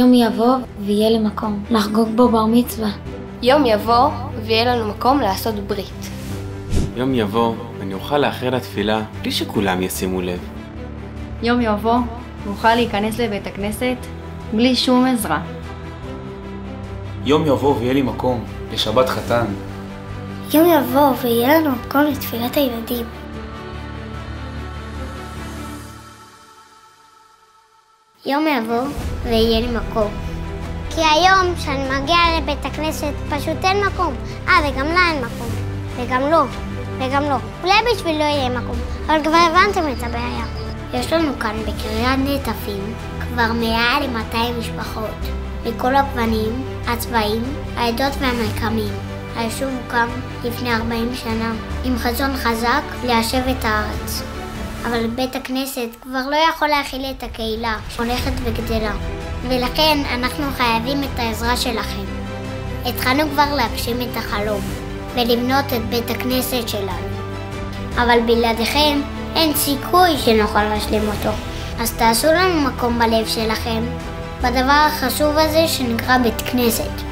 יום יבוא ויהיה לי מקום לחגוג בו בר מצווה. יום יבוא ויהיה לנו מקום לעשות ברית. יום יבוא ואני אוכל לאחר לתפילה בלי שכולם ישימו לב. יום יבוא ואוכל להיכנס לבית הכנסת בלי שום עזרה. יום יבוא ויהיה לי מקום לשבת חתן. יום יבוא ויהיה לנו מקום לתפילת הילדים. יום יבוא ויהיה לי מקום. כי היום שאני מגיעה לבית הכנסת פשוט אין מקום. וגם לה אין מקום. וגם לא. אולי בשביל לא יהיה מקום, אבל כבר הבנתם את הבעיה. יש לנו כאן בקריית נטפים כבר מעל 200 משפחות. מכל הגוונים, הצבעים, העדות והמרקמים. היישוב הוקם לפני 40 שנה, עם חזון חזק ליישב את הארץ. אבל בית הכנסת כבר לא יכול להכיל את הקהילה שהולכת וגדלה. ולכן אנחנו חייבים את העזרה שלכם. התחלנו כבר להגשים את החלום ולבנות את בית הכנסת שלנו. אבל בלעדיכם אין סיכוי שנוכל להשלים אותו. אז תעשו לנו מקום בלב שלכם, בדבר החשוב הזה שנקרא בית כנסת.